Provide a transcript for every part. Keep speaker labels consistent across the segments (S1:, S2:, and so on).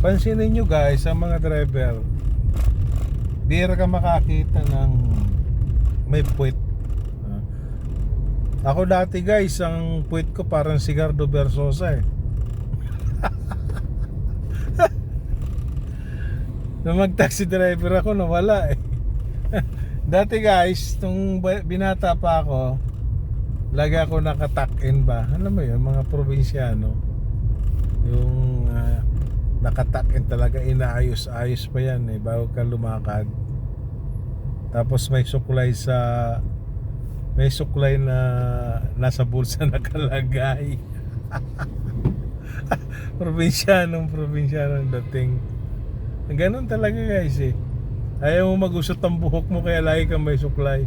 S1: pansinin nyo guys, ang mga driver, bihira ka makakita ng may puwit. Ako dati guys, ang puwit ko parang Sigardo Versosa eh. Nung mag-taxi driver ako, nawala eh. Dati guys, nung binata pa ako, lagi ako nakatuck-in ba? Alam mo yun, mga probinsyano. Yung nakatuck-in talaga, inaayos-ayos pa yan eh, bago ka lumakad. Tapos may suklay na nasa bulsa nakalagay. Probinsyanong dating. Ganun talaga guys eh. Ayaw mo magusot ang buhok mo kaya lagi kang may suklay.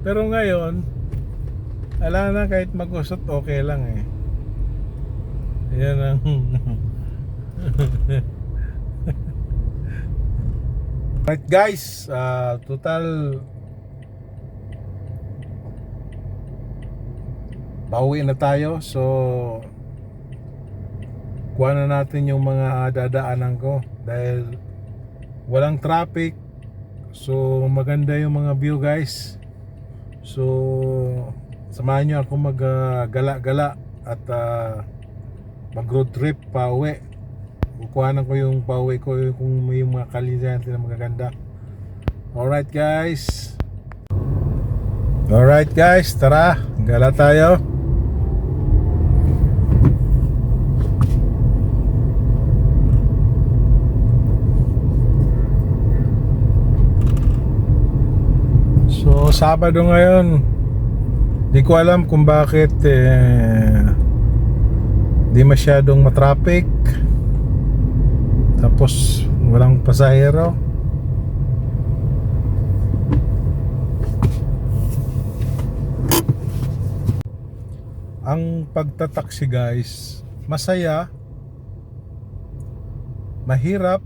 S1: Pero ngayon, ala na, kahit magusot okay lang eh. Yan ang right guys, total pauwi na tayo. So kuha na natin yung mga dadaanan ko dahil walang traffic. So maganda yung mga view guys. So samahan nyo ako mag-gala-gala at mag road trip pa uwi. Kukuhanan ko yung pauwi ko kung may mga kalinisan na magaganda. Alright guys, tara, gala tayo. So Sabado ngayon, di ko alam kung bakit di masyadong matraffic. Tapos walang pasahero. Ang pagtataksi guys, masaya, mahirap,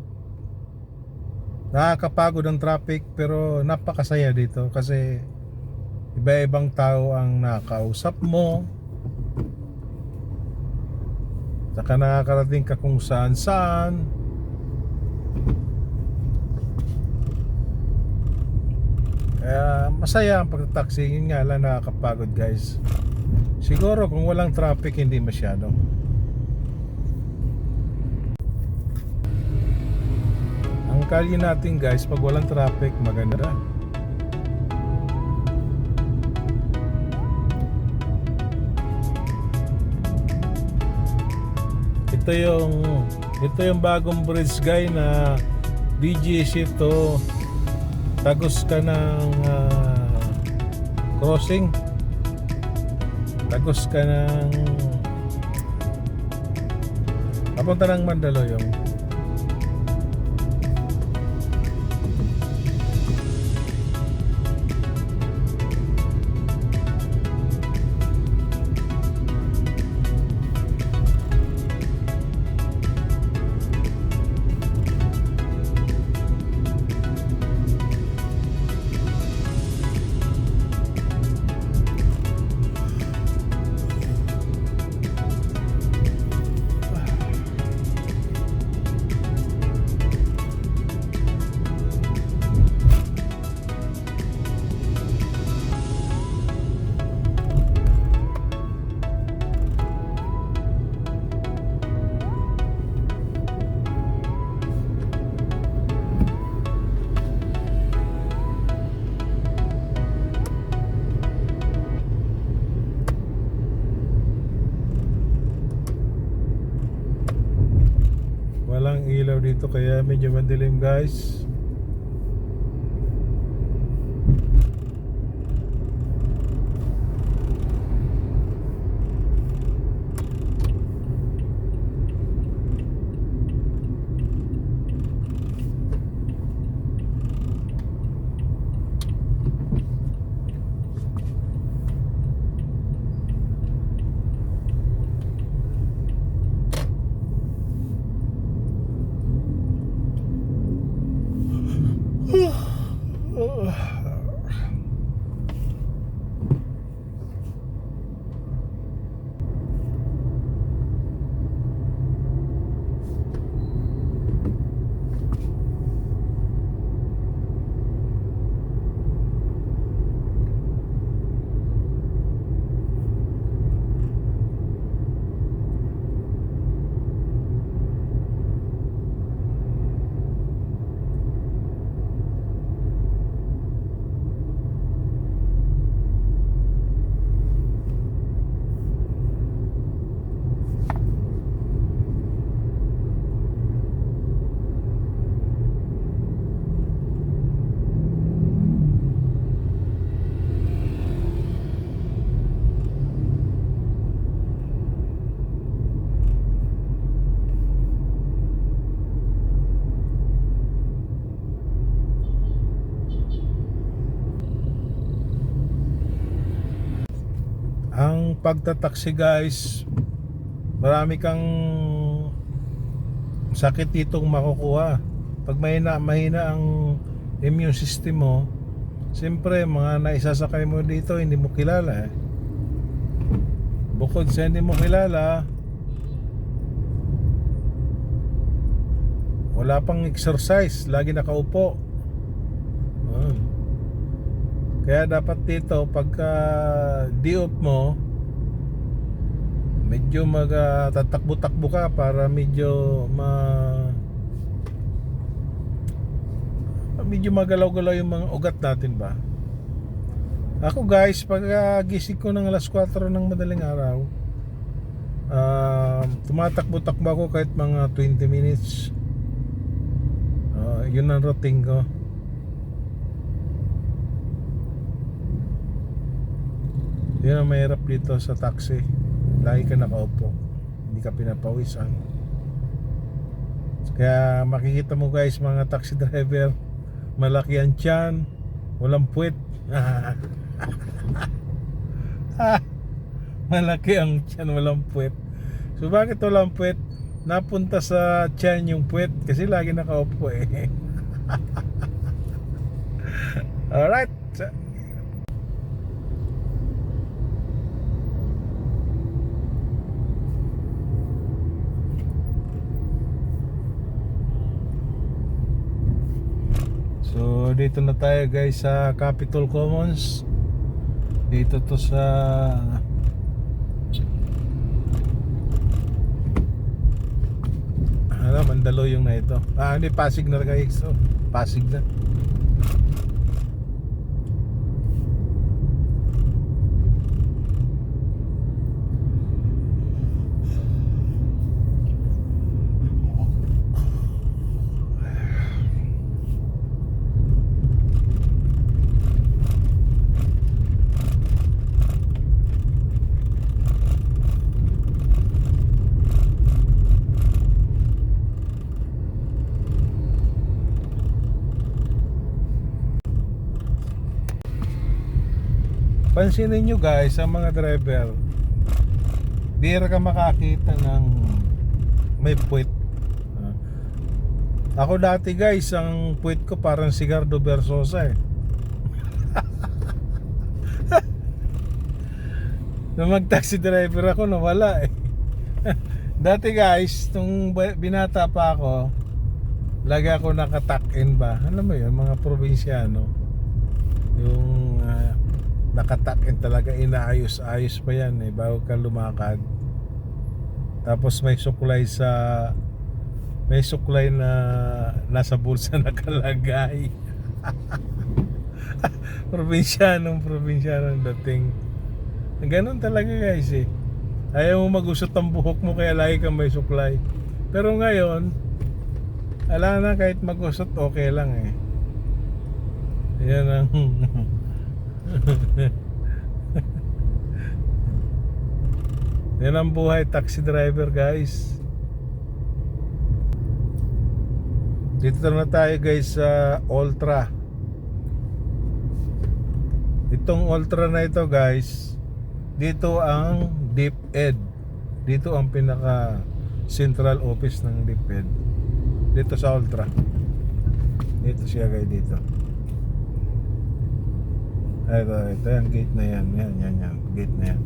S1: nakakapagod ang traffic, pero napakasaya dito kasi iba-ibang tao ang nakakausap mo. Saka nakakarating ka kung saan-saan. Kaya masaya ang pagtataksi. Yun nga lang, nakakapagod guys. Siguro kung walang traffic hindi masyado. Ang kalye natin guys, pag walang traffic maganda. Ito yung bagong bridge guy na BGC to. Tagos ka ng crossing, tagos ka ng papunta ng Mandaluyong. Walang ilaw dito kaya medyo madilim guys. pagtataksi guys, marami kang sakit ditong makukuha. Pag mahina ang immune system mo, siyempre mga naisasakay mo dito hindi mo kilala eh. Bukod sa hindi mo kilala, wala pang exercise, lagi nakaupo. Kaya dapat dito pagka di-off mo, medyo tatakbo-takbo ka para medyo medyo magalaw-galaw yung mga ugat natin ba. Ako guys, pag gising ko ng alas 4 ng madaling araw, tumatakbo-takbo ako kahit mga 20 minutes. Yun ang routine ko. Yun ang mahirap dito sa taxi. Lagi ka nakaupo, hindi ka pinapawisan. Kaya makikita mo guys, mga taxi driver, malaki ang tiyan, walang puwet. Malaki ang tiyan, walang puwet. So bakit walang puwet? Napunta sa tiyan yung puwet kasi lagi nakaupo eh. Alright. So dito na tayo guys sa Capitol Commons. Dito to sa Mandaluyong na ito. Hindi, Pasig na guys. So, Pasig na. Pansinin nyo guys, ang mga driver, bihira ka makakita ng may puwet. Ako dati guys, ang puwet ko parang Sigardo Versosa eh. Nung mag-taxi driver ako, nawala eh. Dati guys, nung binata pa ako, lagi ako nakatuck-in ba? Alam mo yun, mga probinsyano, yung nakatuck-in talaga, inaayos-ayos pa yan eh bago ka lumakad. Tapos may suklay na nasa bulsa nakalagay. Probinsyanong dating. Ganun talaga guys eh. Ayaw mo magusot ang buhok mo kaya lagi kang may suklay. Pero ngayon, ala na, kahit magusot okay lang eh. Yan ang yan ang buhay taxi driver guys. Dito na tayo guys sa Ultra. Itong Ultra na ito guys, dito ang DepEd. Dito ang pinaka central office ng DepEd. Dito sa Ultra. Dito siya guys, dito. Ito yung gate na yan. Yan. Gate na yan.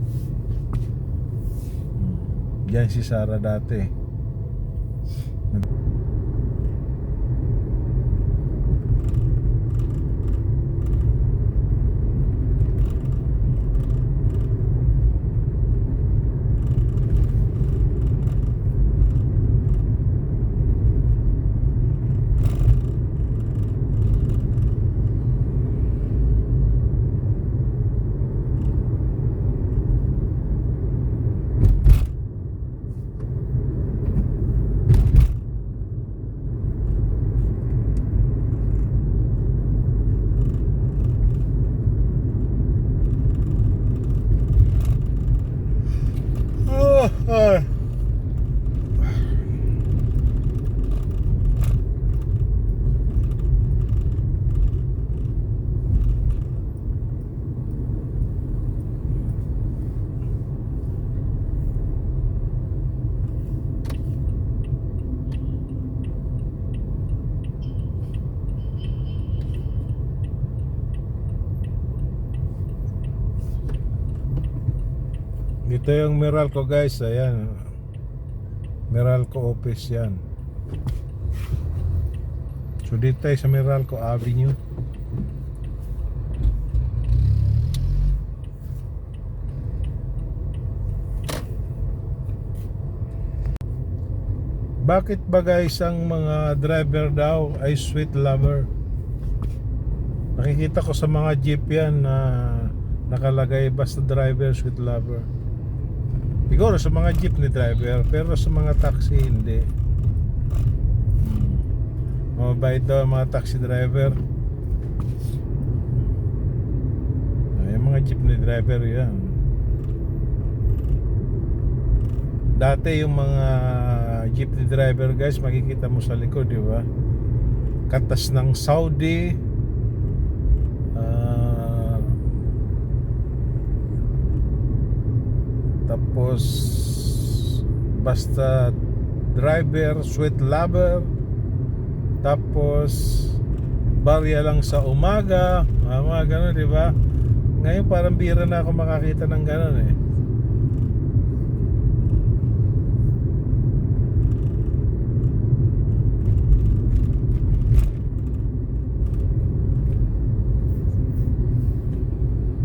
S1: Diyan si Sarah dati. Ito yung Meralco guys, ayan. Meralco office yan. So dito tayo sa Meralco Avenue. Bakit ba guys ang mga driver daw ay sweet lover? Nakikita ko sa mga jeep yan na nakalagay basta driver, sweet lover. Siguro sa mga jeep ni driver, pero sa mga taxi hindi. Mabait daw ang mga taxi driver. Yung mga jeep ni driver yan. Dati yung mga jeepney driver guys, makikita mo sa likod, di ba? Katas ng Saudi, tapos basta driver, sweet lover, tapos barya lang sa umaga, mga gano'n, di ba? Ngayon parang bira na ako makakita ng gano'n eh.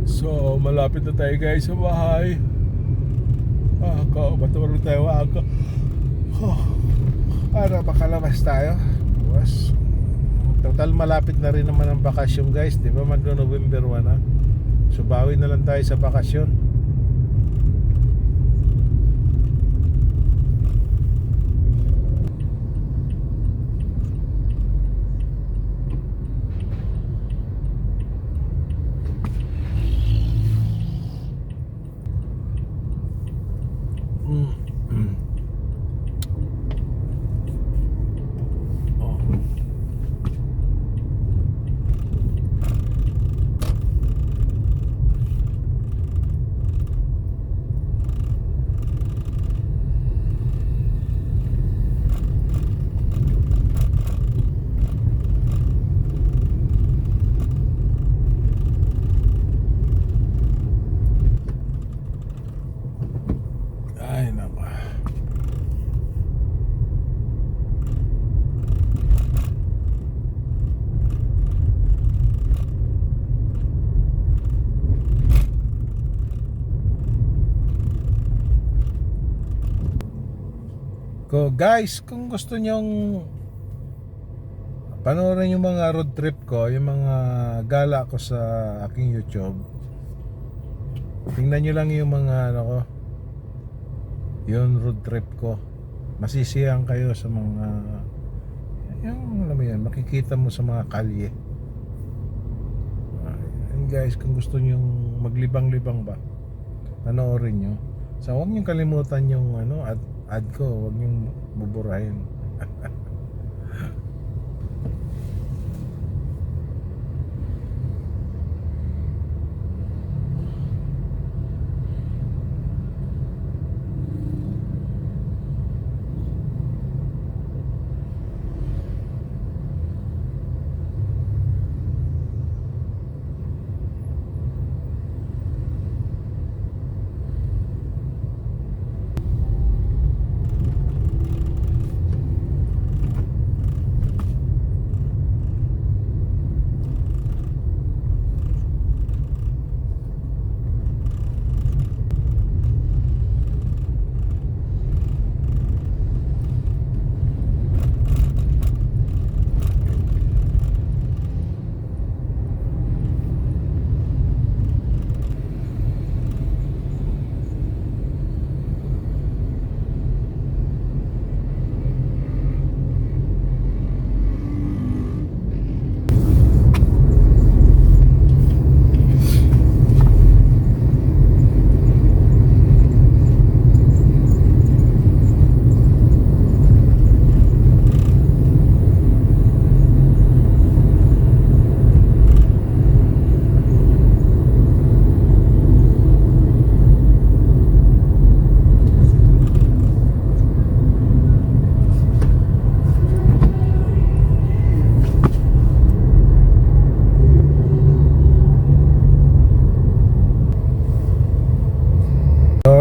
S1: So, malapit na tayo guys sa bahay. Matulog tayo aga. Para makalabas tayo. Bukas. Total malapit na rin naman ang bakasyon guys. Di ba mag-November 1 na? So, bawi na lang tayo sa bakasyon. Ay nako. Guys, kung gusto nyong panoorin yung mga road trip ko, yung mga gala ko sa aking YouTube, tingnan nyo lang yung mga ano ko, yung road trip ko. Masisiyang kayo sa mga yung alam mo yan, makikita mo sa mga kalye. And guys, kung gusto nyo maglibang-libang ba, panoorin nyo. So huwag nyo kalimutan yung ano, ad ko, huwag nyo buburahin.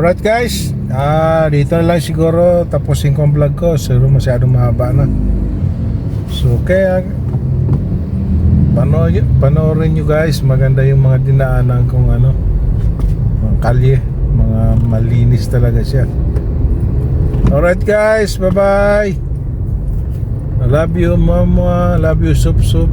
S1: Alright guys, dito na lang siguro tapusin ko ang vlog ko. Siguro masyadong mahaba na. So kaya panoorin nyo guys. Maganda yung mga dinaanan kong mga kalye. Mga malinis talaga siya. Alright guys, bye bye. I love you mama, I love you sup sup.